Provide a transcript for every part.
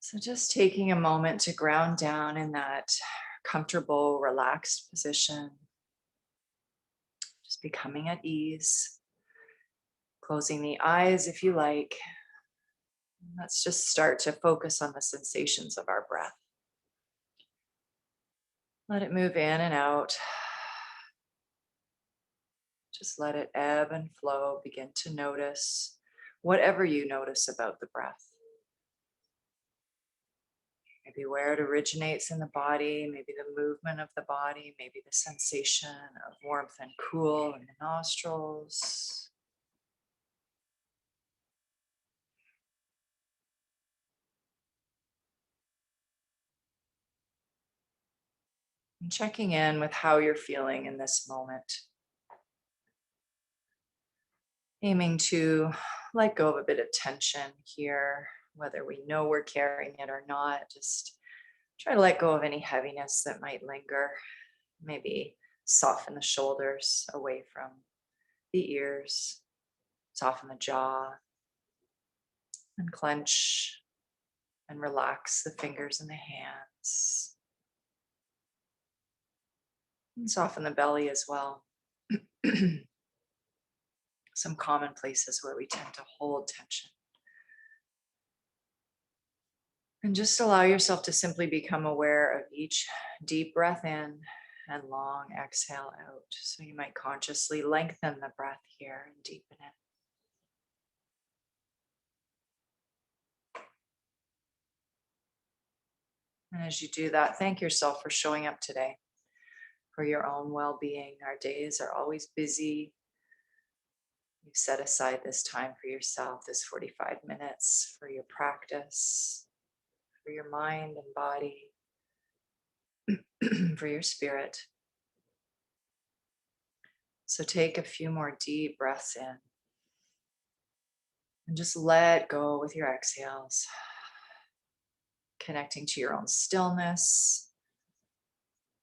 So just taking a moment to ground down in that comfortable, relaxed position, just becoming at ease, closing the eyes if you like. Let's just start to focus on the sensations of our breath. Let it move in and out. Just let it ebb and flow. Begin to notice whatever you notice about the breath. Maybe where it originates in the body, maybe the movement of the body, maybe the sensation of warmth and cool in the nostrils. And checking in with how you're feeling in this moment. Aiming to let go of a bit of tension here, whether we know we're carrying it or not. Just try to let go of any heaviness that might linger. Maybe soften the shoulders away from the ears, soften the jaw, and clench and relax the fingers and the hands. And soften the belly as well. Some common places where we tend to hold tension. And just allow yourself to simply become aware of each deep breath in and long exhale out. So you might consciously lengthen the breath here and deepen it. And as you do that, thank yourself for showing up today for your own well-being. Our days are always busy. You've set aside this time for yourself, this 45 minutes for your practice, for your mind and body, for your spirit. So take a few more deep breaths in and just let go with your exhales, connecting to your own stillness,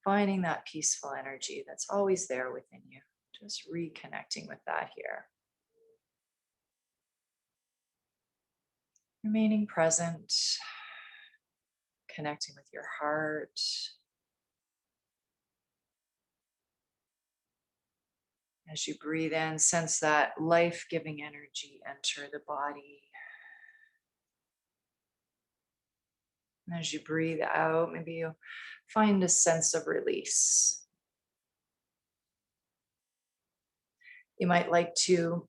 finding that peaceful energy that's always there within you. Just reconnecting with that here. Remaining present, connecting with your heart. As you breathe in, sense that life-giving energy enter the body. And as you breathe out, maybe you find a sense of release. You might like to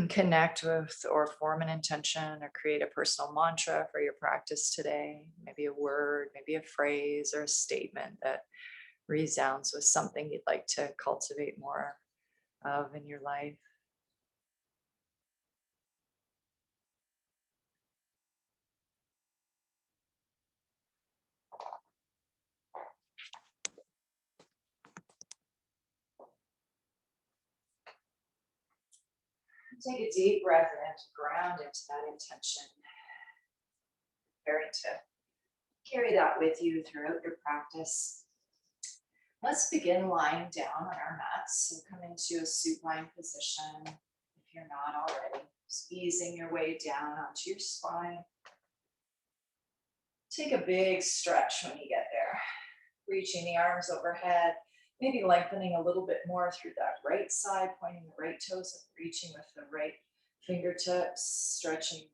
connect with or form an intention or create a personal mantra for your practice today. Maybe a word, maybe a phrase or a statement that resounds with something you'd like to cultivate more of in your life. Take a deep breath in to ground into that intention. Preparing to carry that with you throughout your practice. Let's begin lying down on our mats. So come into a supine position if you're not already. Just easing your way down onto your spine. Take a big stretch when you get there. Reaching the arms overhead, maybe lengthening a little bit more through that right side, pointing the right toes up, reaching with the right fingertips, stretching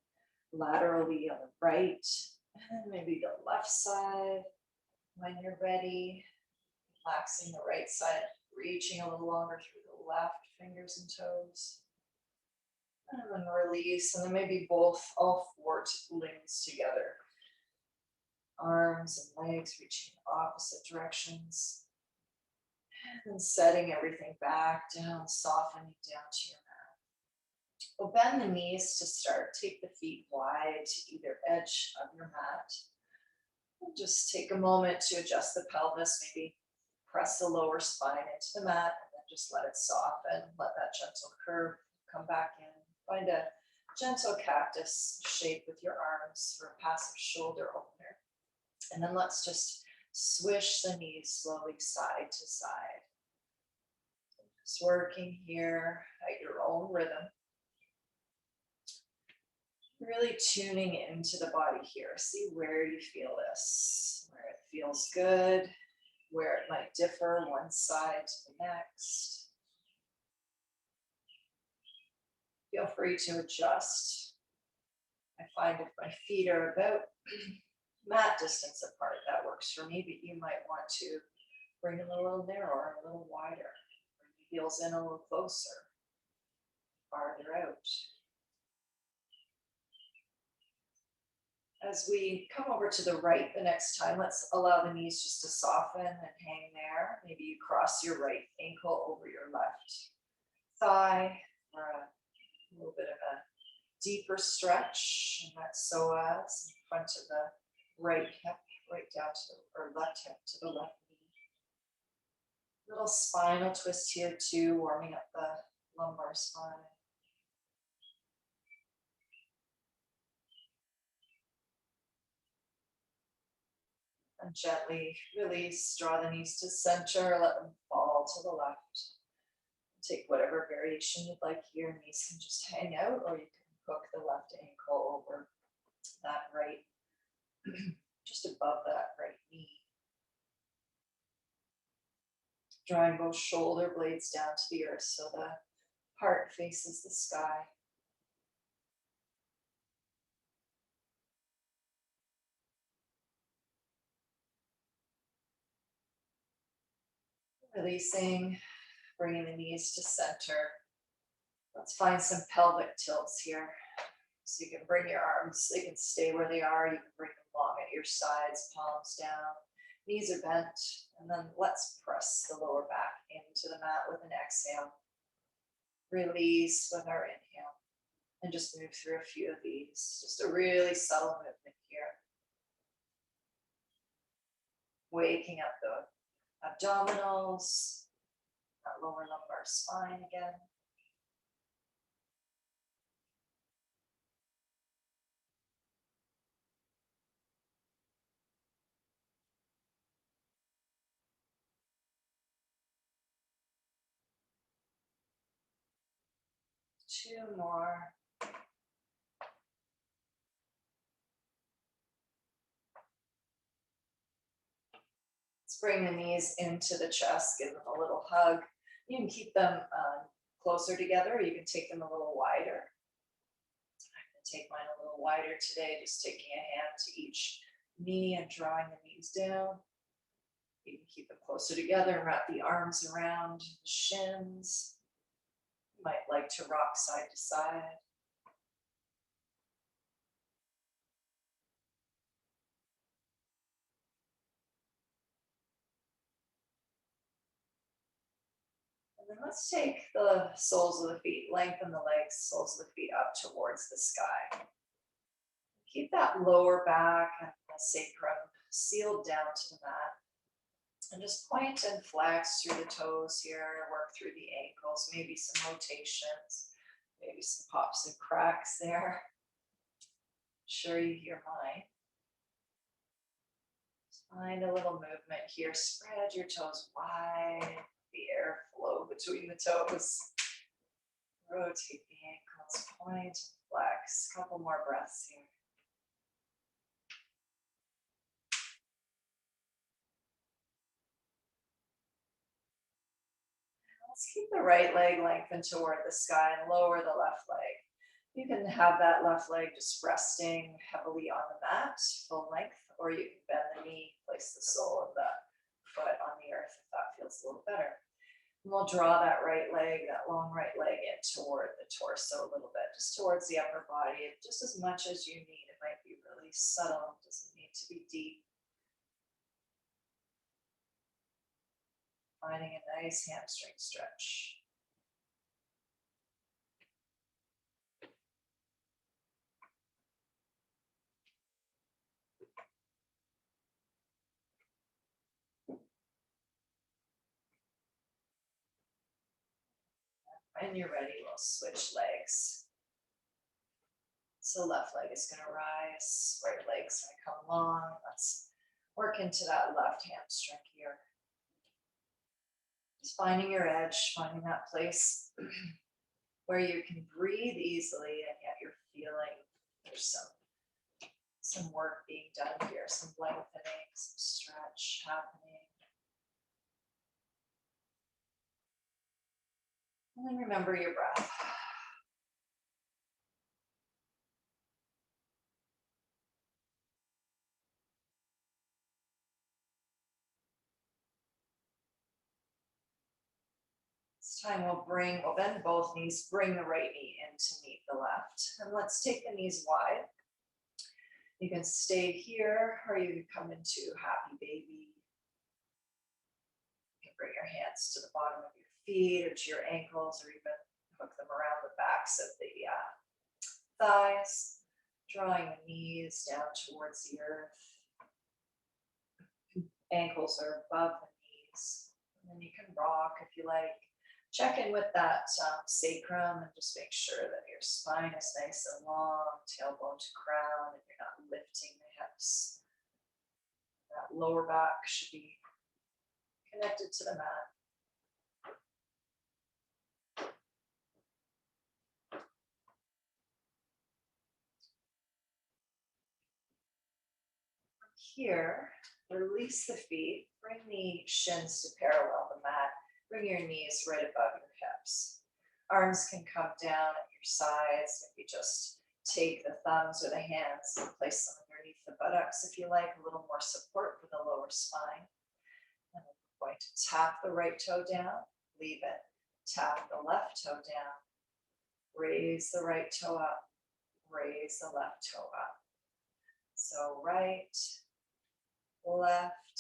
laterally on the right, and maybe the left side when you're ready. Relaxing the right side, reaching a little longer through the left fingers and toes. And then release, and then maybe all four limbs together. Arms and legs reaching in opposite directions. And then setting everything back down, softening down to your mat. We'll bend the knees to start. Take the feet wide to either edge of your mat. And just take a moment to adjust the pelvis, maybe press the lower spine into the mat, and then just let it soften. Let that gentle curve come back in. Find a gentle cactus shape with your arms for a passive shoulder opener. And then let's just swish the knees slowly side to side. Just working here at your own rhythm. Really tuning into the body here. See where you feel this, where it feels good, where it might differ one side to the next. Feel free to adjust. I find if my feet are about mat distance apart, that works for me, but you might want to bring them a little narrower, a little wider. Bring the heels in a little closer, farther out. As we come over to the right the next time, let's allow the knees just to soften and hang there. Maybe you cross your right ankle over your left thigh for a little bit of a deeper stretch. And that's psoas in front of the right hip, right down to the, or left hip to the left knee. Little spinal twist here too, warming up the lumbar spine. And gently release, draw the knees to center, let them fall to the left. Take whatever variation you'd like here. Knees can just hang out, or you can hook the left ankle over that right, just above that right knee. Drawing both shoulder blades down to the earth so the heart faces the sky. Releasing, bringing the knees to center. Let's find some pelvic tilts here. So you can bring your arms, they can stay where they are. You can bring them long at your sides, palms down. Knees are bent. And then let's press the lower back into the mat with an exhale. Release with our inhale. And just move through a few of these. Just a really subtle movement here. Waking up the abdominals, that lower lumbar spine again. Two more. Let's bring the knees into the chest, give them a little hug. You can keep them closer together, or you can take them a little wider. I'm going to take mine a little wider today, just taking a hand to each knee and drawing the knees down. You can keep them closer together and wrap the arms around the shins. You might like to rock side to side. And then let's take the soles of the feet, lengthen the legs, soles of the feet up towards the sky. Keep that lower back and the sacrum sealed down to the mat. And just point and flex through the toes here, work through the ankles, maybe some rotations, maybe some pops and cracks there. Sure you hear mine. Just find a little movement here. Spread your toes wide. The air flow between the toes. Rotate the ankles, point and flex. Couple more breaths here. Let's keep the right leg lengthened toward the sky and lower the left leg. You can have that left leg just resting heavily on the mat, full length, or you can bend the knee, place the sole of the foot on the earth if that feels a little better. And we'll draw that right leg, that long right leg in toward the torso a little bit, just towards the upper body, just as much as you need. It might be really subtle, it doesn't need to be deep. Finding a nice hamstring stretch. When you're ready, we'll switch legs. So left leg is going to rise, right leg's going to come long. Let's work into that left hamstring here. Just finding your edge, finding that place where you can breathe easily and yet you're feeling There's some work being done here, some lengthening, some stretch happening. And then remember your breath. This time we'll bend both knees, bring the right knee in to meet the left. And let's take the knees wide. You can stay here or you can come into happy baby. You can bring your hands to the bottom of your feet or to your ankles or even hook them around the backs of the thighs, drawing the knees down towards the earth. Ankles are above the knees. And then you can rock if you like. Check in with that sacrum and just make sure that your spine is nice and long, tailbone to crown, and you're not lifting the hips. That lower back should be connected to the mat. From here, release the feet, bring the shins to parallel the mat. Bring your knees right above your hips. Arms can come down at your sides. Maybe just take the thumbs or the hands and place them underneath the buttocks if you like, a little more support for the lower spine. And we're going to tap the right toe down, leave it. Tap the left toe down, raise the right toe up, raise the left toe up. So right, left,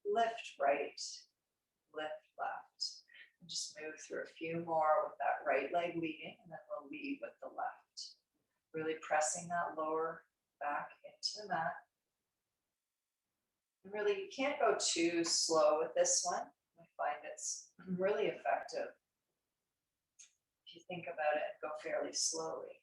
lift right, lift left. And just move through a few more with that right leg leading, and then we'll lead with the left. Really pressing that lower back into the mat. And really, you can't go too slow with this one. I find it's really effective if you think about it and go fairly slowly.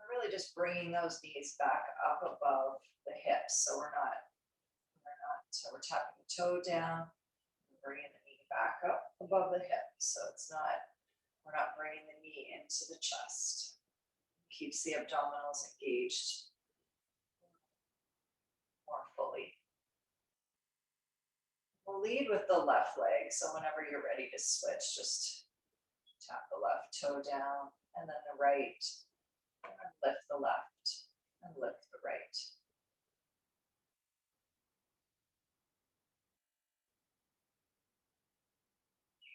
Really just bringing those knees back up above the hips. So we're tapping the toe down, bringing the knee back up above the hip. So we're not bringing the knee into the chest. Keeps the abdominals engaged more fully. We'll lead with the left leg. So whenever you're ready to switch, just tap the left toe down and then the right. And lift the left and lift the right.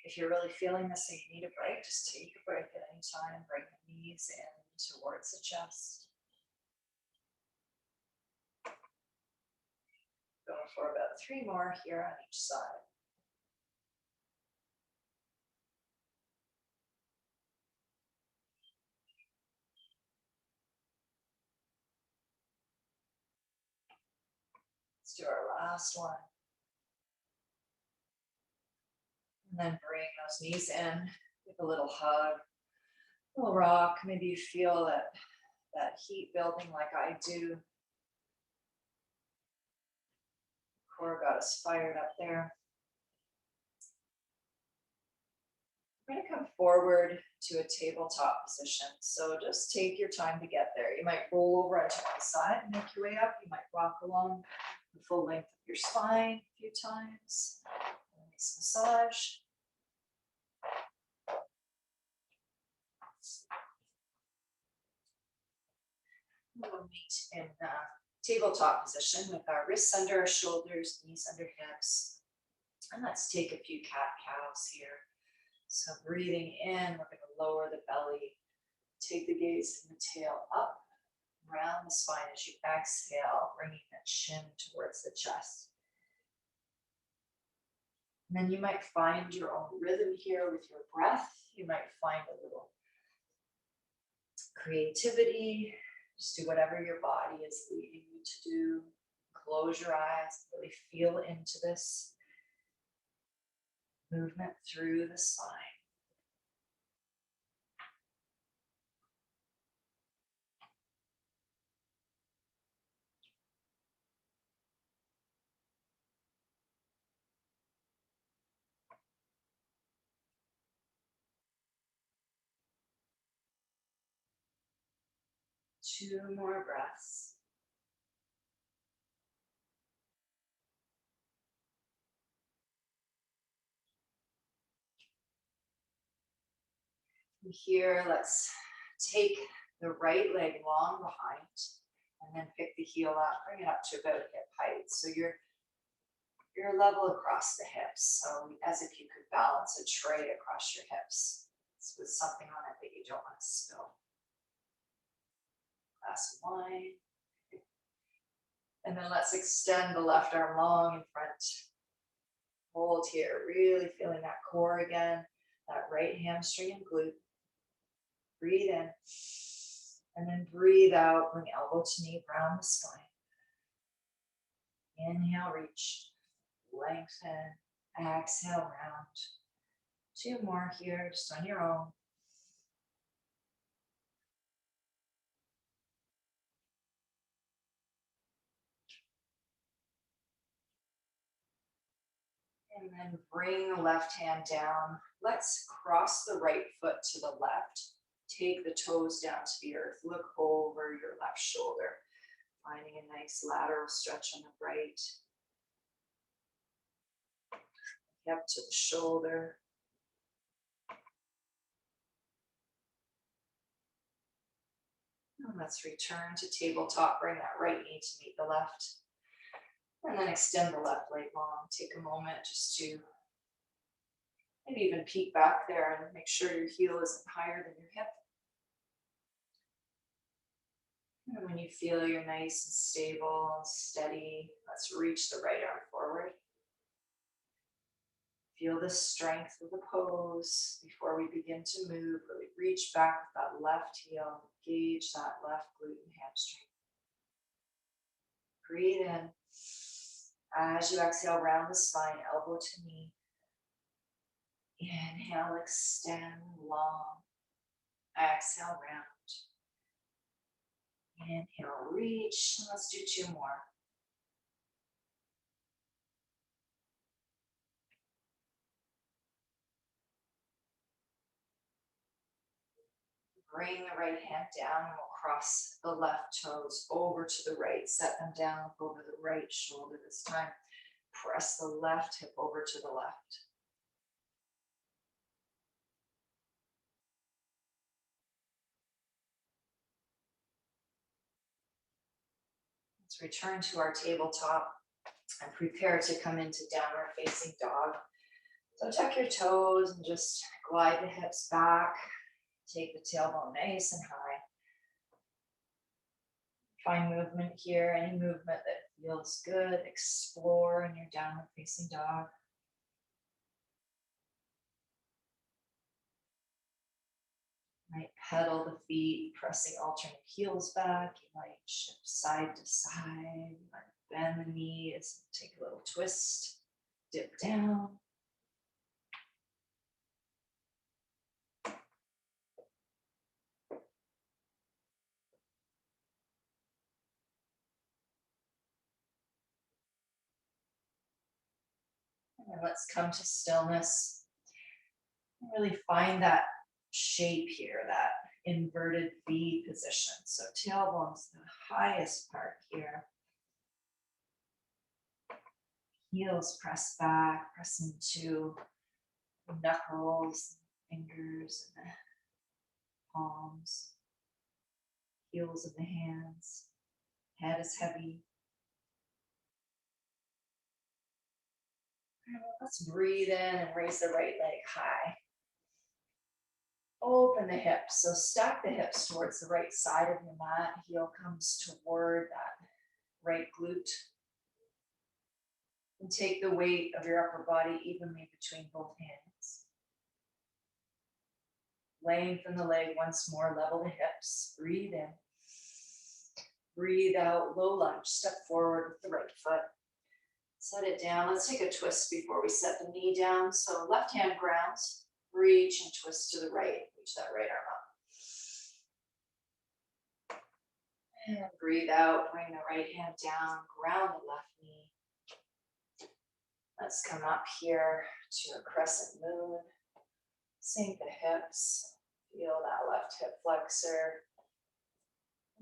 If you're really feeling this and you need a break, just take a break at any time. Bring the knees in towards the chest. Go for about 3 more here on each side. Let's do our last one. And then bring those knees in, give a little hug, a little rock. Maybe you feel that heat building like I do. Core got us fired up there. We're going to come forward to a tabletop position. So just take your time to get there. You might roll over onto one side and make your way up. You might rock along the full length of your spine a few times. Nice massage. We'll meet in tabletop position with our wrists under our shoulders, knees under hips. And let's take a few cat-cows here. So breathing in, we're going to lower the belly, take the gaze and the tail up, around the spine as you exhale, bringing that chin towards the chest. And then you might find your own rhythm here with your breath. You might find a little creativity. Just do whatever your body is leading you to do. Close your eyes, really feel into this movement through the spine. 2 more breaths. From here, let's take the right leg long behind and then pick the heel up, bring it up to about hip height. So you're level across the hips. So as if you could balance a tray across your hips. It's with something on it that you don't want to spill. Glass of wine. And then let's extend the left arm long in front. Hold here, really feeling that core again, that right hamstring and glute. Breathe in. And then breathe out, bring elbow to knee, round the spine. Inhale, reach, lengthen, exhale, round. 2 more here, just on your own. And then bring the left hand down. Let's cross the right foot to the left. Take the toes down to the earth. Look over your left shoulder. Finding a nice lateral stretch on the right. Hip to the shoulder. And let's return to tabletop. Bring that right knee to meet the left. And then extend the left leg long. Take a moment just to maybe even peek back there and make sure your heel isn't higher than your hip. And when you feel you're nice and stable and steady, let's reach the right arm forward. Feel the strength of the pose before we begin to move. Really reach back with that left heel. Engage that left glute and hamstring. Breathe in. As you exhale, round the spine, elbow to knee. Inhale, extend long. Exhale, round. Inhale, reach. Let's do 2 more. Bring the right hand down and we'll cross the left toes over to the right. Set them down over the right shoulder this time. Press the left hip over to the left. Let's return to our tabletop and prepare to come into downward facing dog. So tuck your toes and just glide the hips back. Take the tailbone nice and high. Find movement here, any movement that feels good. Explore in your downward facing dog. Might pedal the feet, pressing alternate heels back. You might shift side to side. You might bend the knees, take a little twist, dip down. And let's come to stillness. Really find that shape here, that inverted V position. So tailbone's the highest part here. Heels press back, press into the knuckles, fingers, and the palms, heels of the hands. Head is heavy. Let's breathe in and raise the right leg high. Open the hips, so stack the hips towards the right side of your mat. Heel comes toward that right glute. And take the weight of your upper body evenly between both hands. Lengthen the leg once more, level the hips. Breathe in. Breathe out, low lunge. Step forward with the right foot. Set it down. Let's take a twist before we set the knee down. So left hand grounds. Reach and twist to the right. Reach that right arm up. And breathe out. Bring the right hand down. Ground the left knee. Let's come up here to a crescent moon. Sink the hips. Feel that left hip flexor.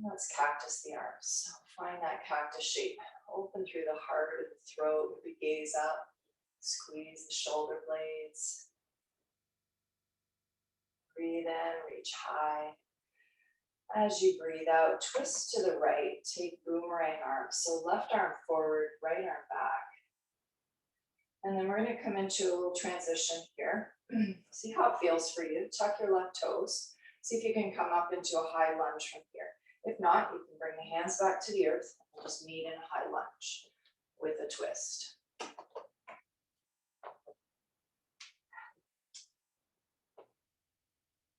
And let's cactus the arms. So find that cactus shape. Open through the heart of the throat with the gaze up. Squeeze the shoulder blades. Breathe in, reach high. As you breathe out, twist to the right. Take boomerang arms. So left arm forward, right arm back. And then we're going to come into a little transition here. See how it feels for you. Tuck your left toes. See if you can come up into a high lunge from here. If not, you can bring the hands back to the earth and just meet in a high lunge with a twist.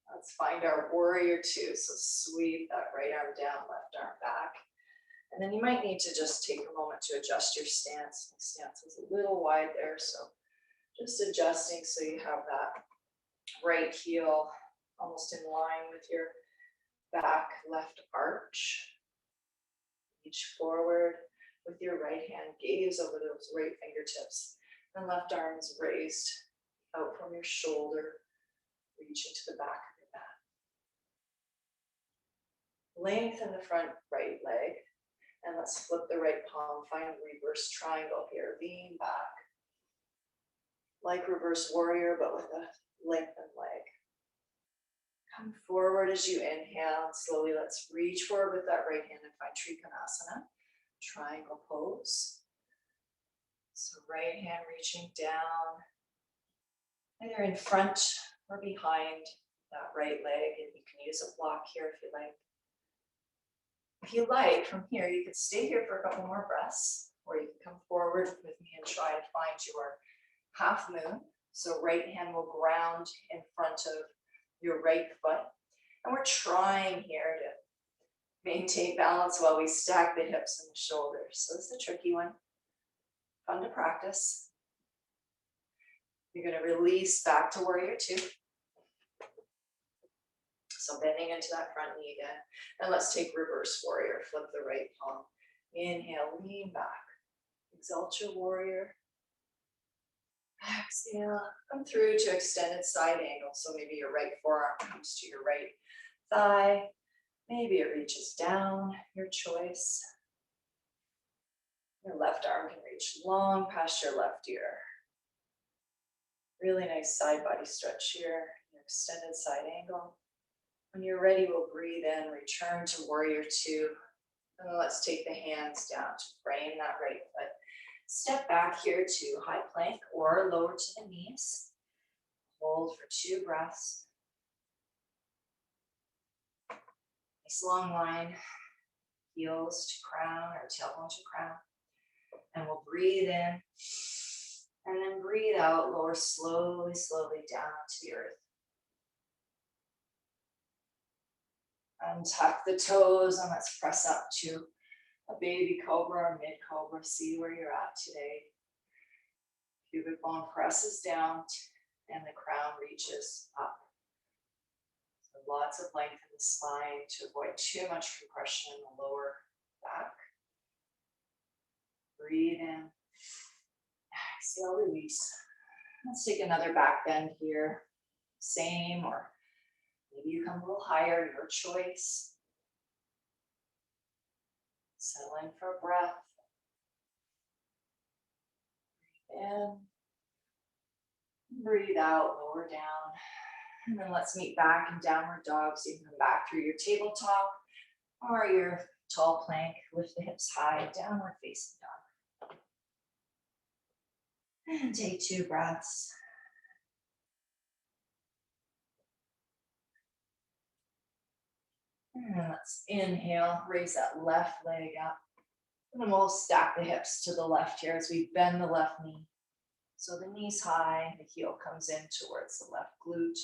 Let's find our warrior two. So sweep that right arm down, left arm back. And then you might need to just take a moment to adjust your stance. My stance is a little wide there, so just adjusting so you have that right heel almost in line with your back left arch. Reach forward with your right hand, gaze over those right fingertips. And left arm is raised out from your shoulder, reaching to the back of your mat. Lengthen the front right leg. And let's flip the right palm, find reverse triangle here, lean back. Like reverse warrior, but with a lengthened leg. Come forward as you inhale. Slowly let's reach forward with that right hand and find Trikonasana, triangle pose. So right hand reaching down, either in front or behind that right leg. And you can use a block here if you like. If you like, from here, you could stay here for a couple more breaths, or you can come forward with me and try to find your half moon. So right hand will ground in front of your right foot. And we're trying here to maintain balance while we stack the hips and the shoulders. So this is a tricky one. Fun to practice. You're going to release back to warrior two. So bending into that front knee again. And let's take reverse warrior. Flip the right palm. Inhale, lean back. Exalt your warrior. Exhale, come through to extended side angle. So maybe your right forearm comes to your right thigh. Maybe it reaches down, your choice. Your left arm can reach long past your left ear. Really nice side body stretch here. Your extended side angle. When you're ready, we'll breathe in, return to warrior two. And then let's take the hands down to frame that right foot. Step back here to high plank or lower to the knees. Hold for 2 breaths. Nice long line, heels to crown or tailbone to crown. And we'll breathe in and then breathe out, lower slowly, slowly down to the earth. Untuck the toes and let's press up to a baby cobra or mid cobra. See where you're at today. Pubic bone presses down and the crown reaches up. So lots of length in the spine to avoid too much compression in the lower back. Breathe in. Exhale, release. Let's take another back bend here. Same, or maybe you come a little higher, your choice. Settle in for a breath. Breathe in. Breathe out, lower down. And then let's meet back in downward dog. So you can come back through your tabletop or your tall plank. Lift the hips high, downward facing dog. And take 2 breaths. And let's inhale, raise that left leg up. And then we'll stack the hips to the left here as we bend the left knee. So the knee's high, the heel comes in towards the left glute.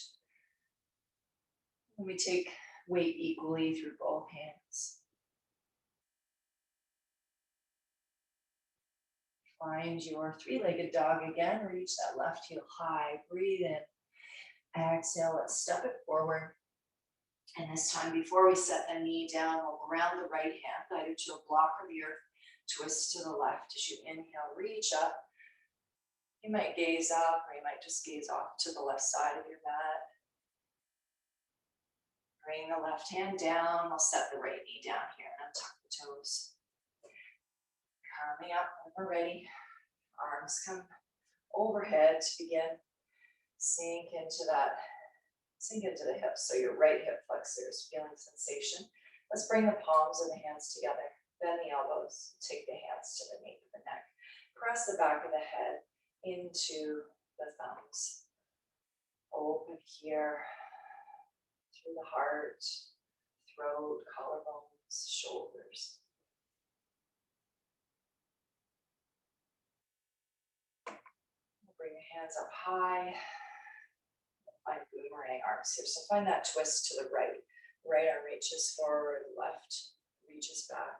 And we take weight equally through both hands. Find your 3-legged dog again. Reach that left heel high. Breathe in. Exhale, let's step it forward. And this time, before we set the knee down, we'll ground the right hand either to a block or the earth. Twist to the left as you inhale, reach up. You might gaze up or you might just gaze off to the left side of your mat. Bring the left hand down. I'll set the right knee down here and untuck the toes. Coming up when we're ready. Arms come overhead to begin. Sink into the hips. So your right hip flexor is feeling sensation. Let's bring the palms of the hands together. Bend the elbows. Take the hands to the nape of the neck. Press the back of the head into the thumbs. Open here through the heart, throat, collarbones, shoulders. Bring your hands up high. Find boomerang arms here. So find that twist to the right. Right arm reaches forward, left reaches back.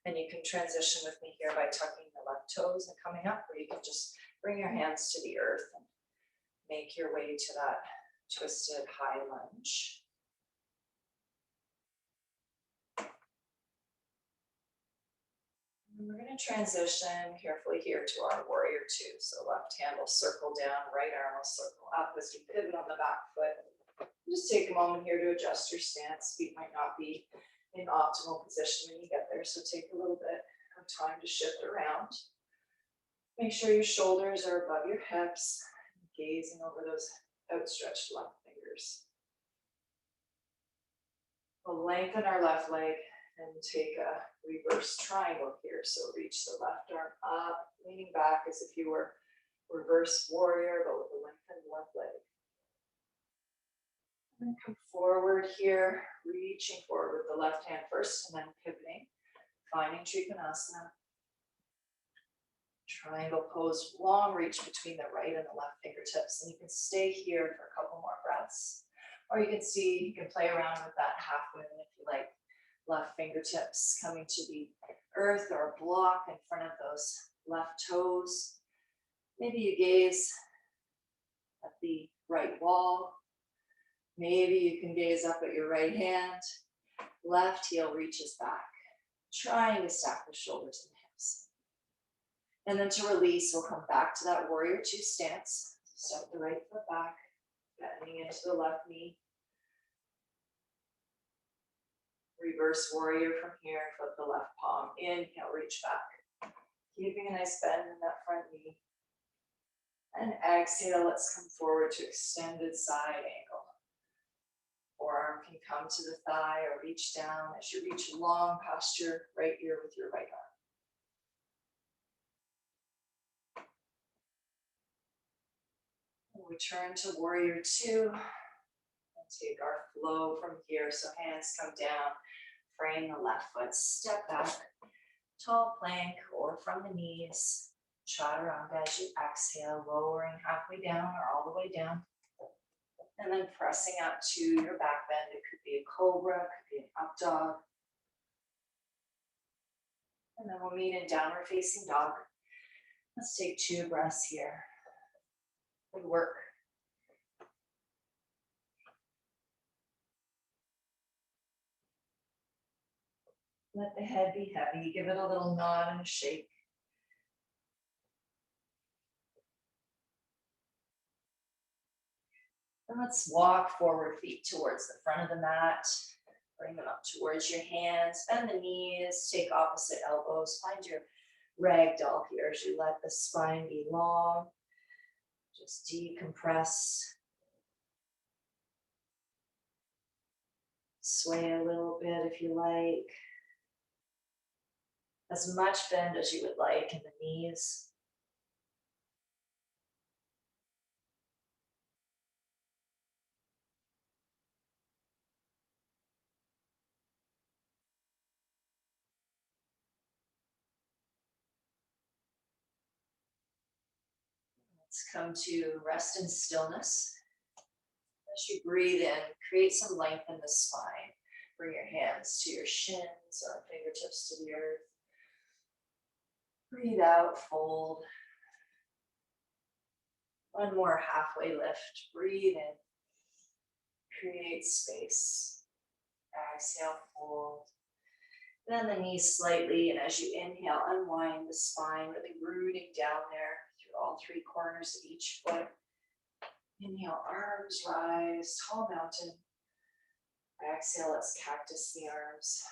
And you can transition with me here by tucking the left toes and coming up, or you can just bring your hands to the earth and make your way to that twisted high lunge. And we're going to transition carefully here to our warrior two. So left hand will circle down, right arm will circle up as you pivot on the back foot. Just take a moment here to adjust your stance. Feet might not be in optimal position when you get there, so take a little bit of time to shift around. Make sure your shoulders are above your hips, gazing over those outstretched left fingers. We'll lengthen our left leg and take a reverse triangle here. So reach the left arm up, leaning back as if you were reverse warrior, but with a lengthened left leg. And come forward here, reaching forward with the left hand first and then pivoting, finding Trikonasana. Triangle pose, long reach between the right and the left fingertips. And you can stay here for a couple more breaths. Or you can play around with that half moon if you like. Left fingertips coming to the earth or a block in front of those left toes. Maybe you gaze at the right wall. Maybe you can gaze up at your right hand. Left heel reaches back, trying to stack the shoulders and hips. And then to release, we'll come back to that warrior two stance. Step the right foot back, bending into the left knee. Reverse warrior from here, flip the left palm. Inhale, reach back. Keeping a nice bend in that front knee. And exhale, let's come forward to extended side angle. Forearm can come to the thigh or reach down as you reach long past your right ear with your right arm. Return to warrior two and take our flow from here. So hands come down, frame the left foot, step back, tall plank or from the knees. Chaturanga as you exhale, lowering halfway down or all the way down. And then pressing up to your back bend. It could be a cobra, it could be an up dog. And then we'll meet in downward facing dog. Let's take 2 breaths here. Good work. Let the head be heavy. Give it a little nod and a shake. And let's walk forward, feet towards the front of the mat. Bring them up towards your hands. Bend the knees. Take opposite elbows. Find your ragdoll here as you let the spine be long. Just decompress. Sway a little bit if you like. As much bend as you would like in the knees. Let's come to rest in stillness. As you breathe in, create some length in the spine. Bring your hands to your shins or fingertips to the earth. Breathe out, fold. One more halfway lift. Breathe in. Create space. Exhale, fold. Bend the knees slightly, and as you inhale, unwind the spine, really rooting down there through all 3 corners of each foot. Inhale, arms rise, tall mountain. Exhale, let's cactus the arms.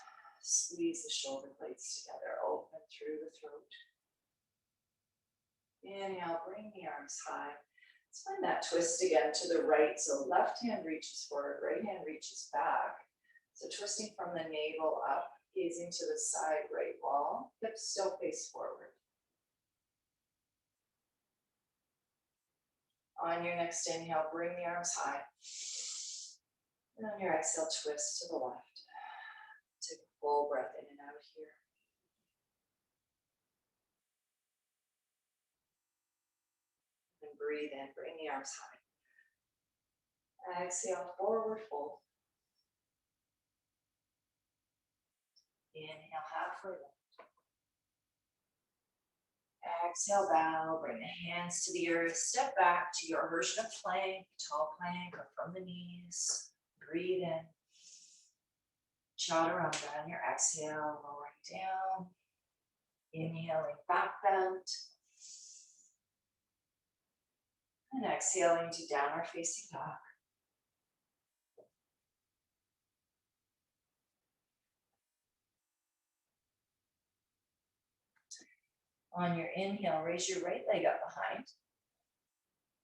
Squeeze the shoulder blades together, open through the throat. Inhale, bring the arms high. Let's find that twist again to the right. So left hand reaches forward, right hand reaches back. So twisting from the navel up, gazing to the side right wall, hips still face forward. On your next inhale, bring the arms high. And on your exhale, twist to the left. Take a full breath in and out here. And breathe in, bring the arms high. Exhale, forward fold. Inhale, halfway lift. Exhale, bow, bring the hands to the earth. Step back to your version of plank, tall plank, or from the knees. Breathe in. Chaturanga on your exhale, lowering down. Inhaling, back bend. And exhaling to downward facing dog. On your inhale, raise your right leg up behind.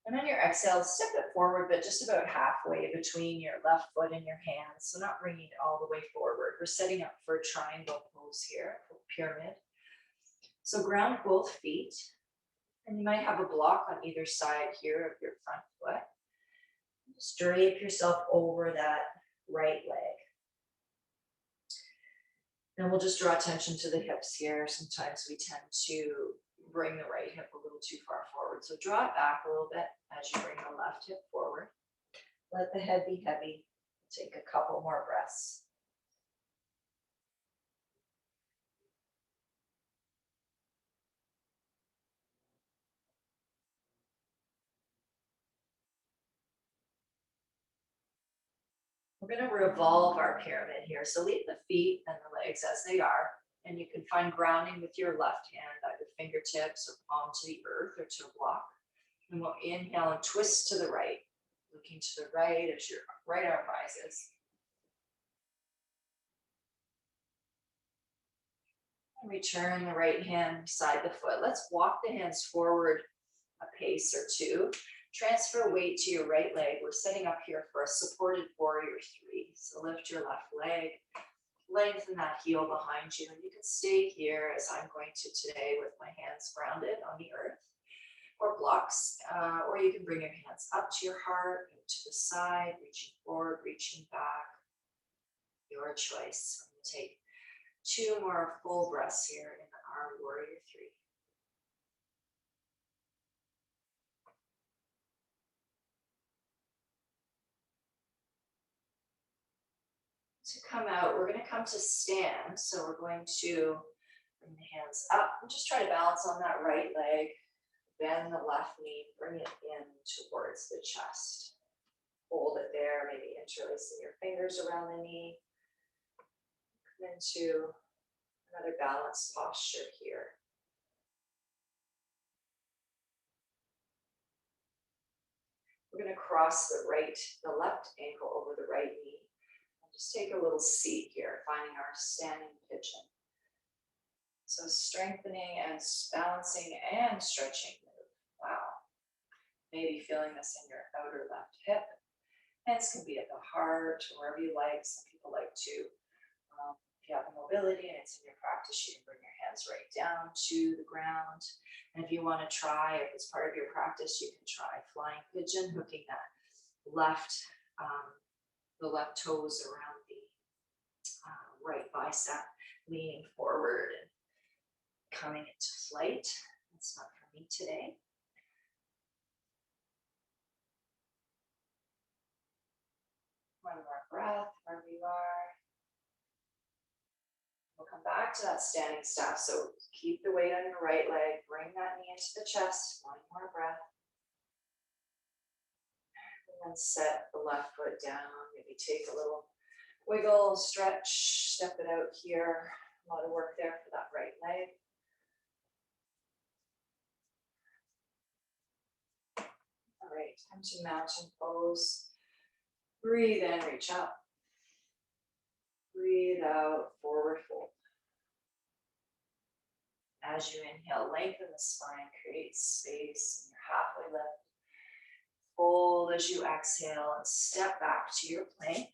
And on your exhale, step it forward, but just about halfway between your left foot and your hands. So not bringing it all the way forward. We're setting up for a triangle pose here, pyramid. So ground both feet. And you might have a block on either side here of your front foot. Just drape yourself over that right leg. And we'll just draw attention to the hips here. Sometimes we tend to bring the right hip a little too far forward. So draw it back a little bit as you bring the left hip forward. Let the head be heavy. Take a couple more breaths. We're going to revolve our pyramid here. So leave the feet and the legs as they are. And you can find grounding with your left hand, either fingertips or palm to the earth or to a block. And we'll inhale and twist to the right. Looking to the right as your right arm rises. And return the right hand beside the foot. Let's walk the hands forward a pace or two. Transfer weight to your right leg. We're setting up here for a supported warrior three. So lift your left leg, lengthen that heel behind you, and you can stay here as I'm going to today with my hands grounded on the earth or blocks, or you can bring your hands up to your heart, to the side, reaching forward, reaching back. Your choice. I'm going to take 2 more full breaths here in our warrior three. To come out, we're going to come to stand. So we're going to bring the hands up and just try to balance on that right leg. Bend the left knee, bring it in towards the chest. Hold it there, maybe interlacing your fingers around the knee. Come into another balanced posture here. We're going to cross the left ankle over the right knee. Just take a little seat here, finding our standing pigeon. So strengthening and balancing and stretching. Wow. Maybe feeling this in your outer left hip. Hands can be at the heart, or wherever you like. Some people like to, if you have the mobility and it's in your practice, you can bring your hands right down to the ground. And if you want to try, if it's part of your practice, you can try flying pigeon, hooking that the left toes around the right bicep, leaning forward and coming into flight. That's not for me today. One more breath, wherever you are. We'll come back to that standing staff. So keep the weight on your right leg. Bring that knee into the chest. One more breath. And then set the left foot down. Maybe take a little wiggle, stretch, step it out here. A lot of work there for that right leg. All right, time to mountain pose. Breathe in, reach up. out, forward fold. As you inhale, lengthen the spine, create space in your halfway lift. Fold as you exhale and step back to your plank.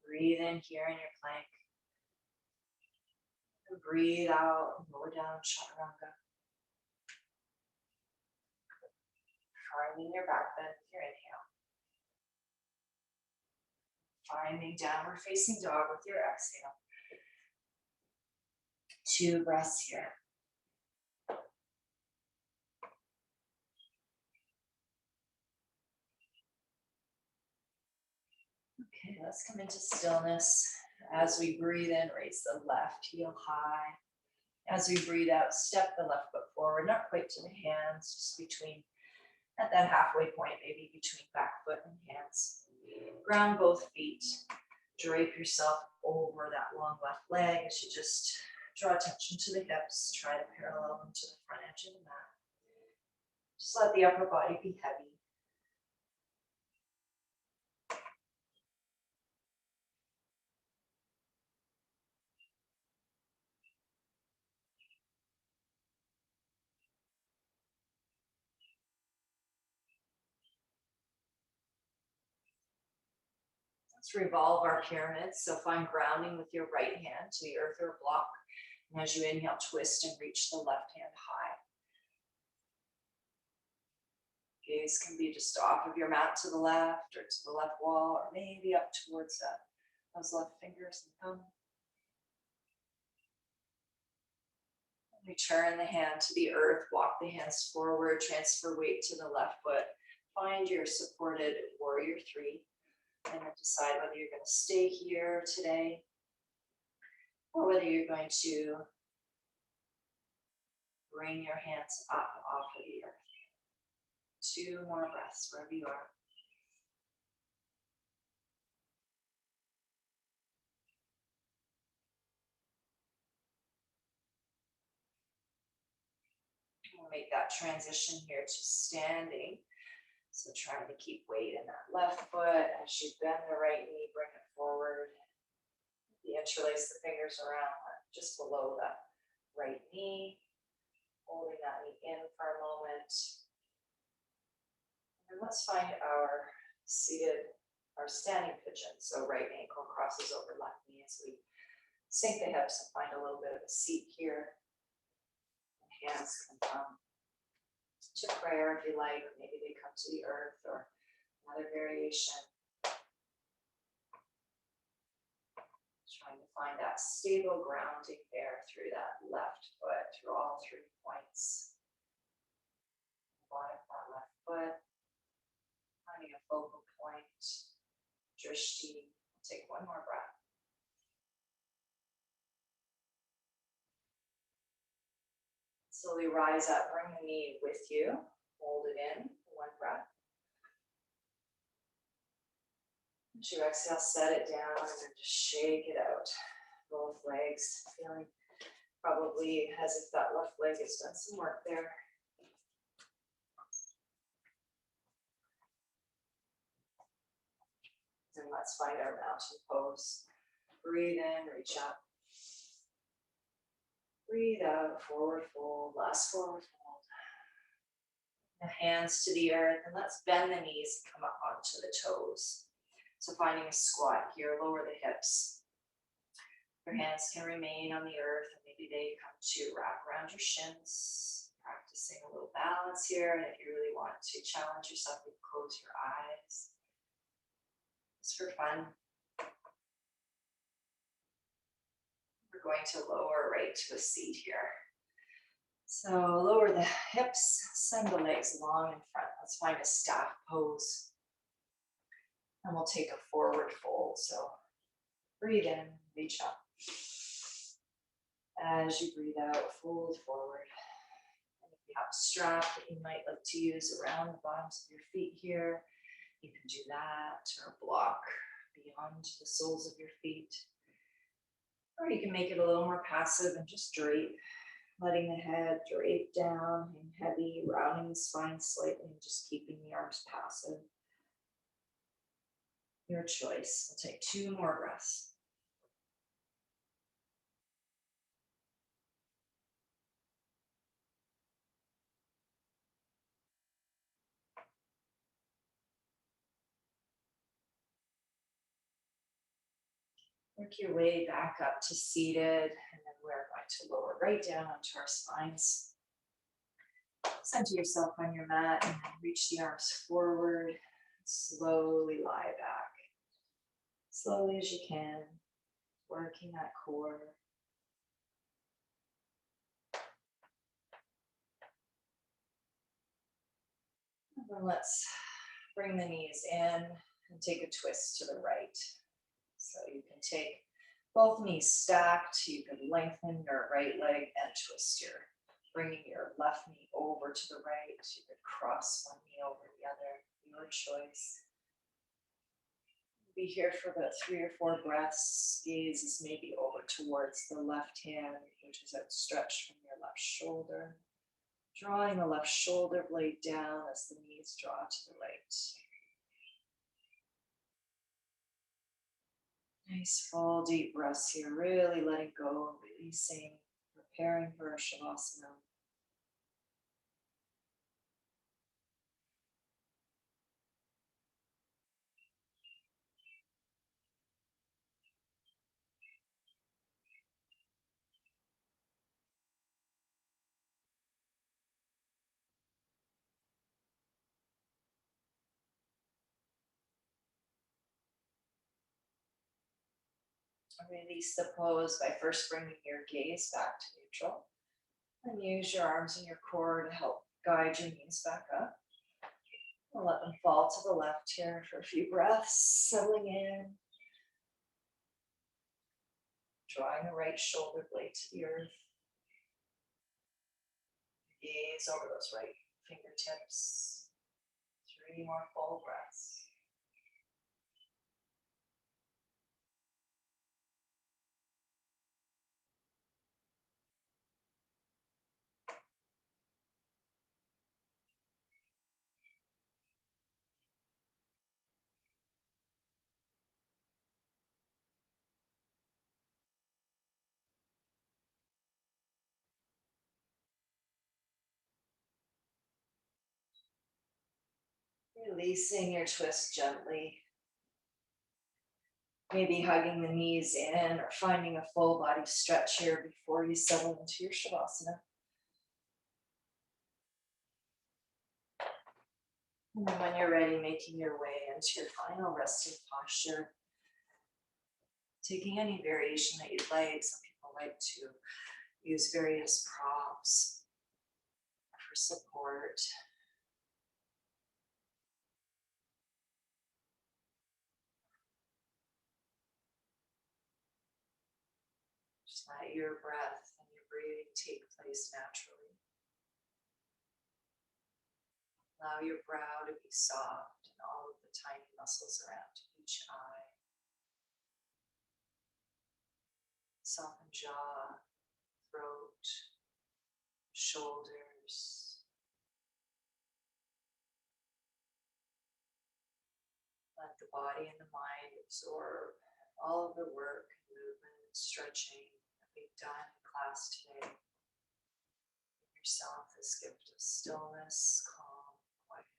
Breathe in here in your plank. And breathe out and lower down, chaturanga. Finding your back bend with your inhale. Finding downward facing dog with your exhale. 2 breaths here. Okay, let's come into stillness. As we breathe in, raise the left heel high. As we breathe out, step the left foot forward, not quite to the hands, just between, at that halfway point, maybe between back foot and hands. Ground both feet. Drape yourself over that long left leg as you just draw attention to the hips. Try to parallel them to the front edge of the mat. Just let the upper body be heavy. Let's revolve our pyramid. So find grounding with your right hand to the earth or block. And as you inhale, twist and reach the left hand high. Gaze can be just off of your mat to the left or to the left wall, or maybe up towards those left fingers and thumb. Return the hand to the earth, walk the hands forward, transfer weight to the left foot. Find your supported warrior 3. And then decide whether you're going to stay here today or whether you're going to bring your hands up off of the earth. 2 more breaths wherever you are. We'll make that transition here to standing. So trying to keep weight in that left foot. As you bend the right knee, bring it forward. You interlace the fingers around just below the right knee. Holding that knee in for a moment. And let's find our standing pigeon. So right ankle crosses over left knee as we sink the hips and find a little bit of a seat here. Hands can come to prayer if you like, or maybe they come to the earth or another variation. Trying to find that stable grounding there through that left foot, through all 3 points. Bottom of that left foot. Finding a focal point. Drishti. Take 1 more breath. Slowly rise up, bring the knee with you. Hold it in, 1 breath. As you exhale, set it down and then just shake it out. Both legs, feeling probably as if that left leg has done some work there. And let's find our mountain pose. Breathe in, reach up. Breathe out, forward fold, last forward fold. The hands to the earth, and let's bend the knees and come up onto the toes. So finding a squat here, lower the hips. Your hands can remain on the earth, and maybe they come to wrap around your shins. Practicing a little balance here, and if you really want to challenge yourself, you can close your eyes. Just for fun. We're going to lower right to a seat here. So lower the hips, send the legs long in front. Let's find a staff pose. And we'll take a forward fold. So breathe in, reach up. As you breathe out, fold forward. And if you have a strap that you might like to use around the bottoms of your feet here, you can do that, or block beyond the soles of your feet. Or you can make it a little more passive and just drape, letting the head drape down and heavy, rounding the spine slightly and just keeping the arms passive. Your choice. We'll take 2 more breaths. Work your way back up to seated, and then we're going to lower right down onto our spines. Center yourself on your mat and then reach the arms forward. Slowly lie back. Slowly as you can, working that core. And then let's bring the knees in and take a twist to the right. So you can take both knees stacked. You can lengthen your right leg and twist bringing your left knee over to the right. You could cross one knee over the other, your choice. Be here for about 3 or 4 breaths. Gaze is maybe over towards the left hand, which is outstretched from your left shoulder. Drawing the left shoulder blade down as the knees draw to the right. Nice full deep breaths here, really letting go, releasing, preparing for a Shavasana. Release the pose by first bringing your gaze back to neutral. And use your arms and your core to help guide your knees back up. And let them fall to the left here for a few breaths, settling in. Drawing the right shoulder blade to the earth. Gaze over those right fingertips. 3 more full breaths. Releasing your twist gently. Maybe hugging the knees in or finding a full body stretch here before you settle into your Shavasana. And then when you're ready, making your way into your final resting posture. Taking any variation that you'd like. Some people like to use various props for support. Just let your breath and your breathing take place naturally. Allow your brow to be soft and all of the tiny muscles around each eye. Soften jaw, throat, shoulders. Let the body and the mind absorb all of the work, movement, and stretching that we've done in class today. Give yourself this gift of stillness, calm, quiet.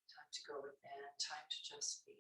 Time to go within, time to just be.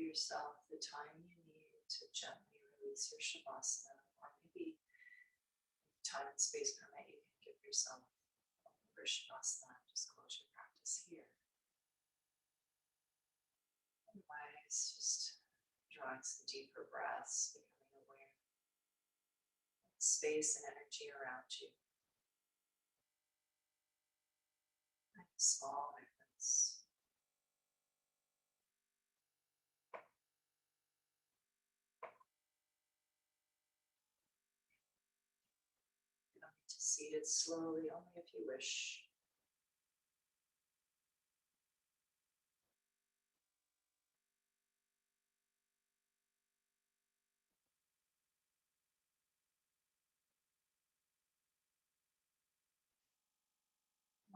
yourself the time you need to gently release your Shavasana, or maybe if time and space permit, you can give yourself a Shavasana and just close your practice here. Otherwise, just drawing some deeper breaths, becoming aware of the space and energy around you. And small movements. You don't need to seat it slowly, only if you wish.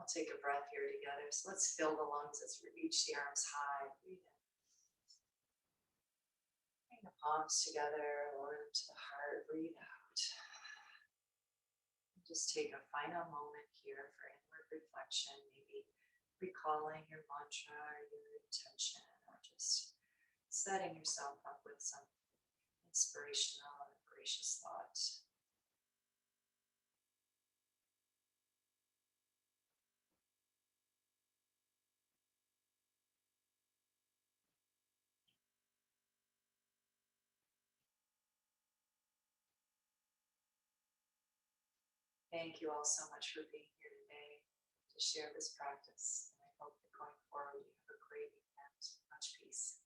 We'll take a breath here together. So let's fill the lungs. Let's reach the arms high. Breathe in. Bring the palms together, lower them to the heart. Breathe out. And just take a final moment here for inward reflection. Maybe recalling your mantra or your intention, or just setting yourself up with some inspirational and gracious thought. Thank you all so much for being here today to share this practice. And I hope that going forward you have a great weekend. Much peace.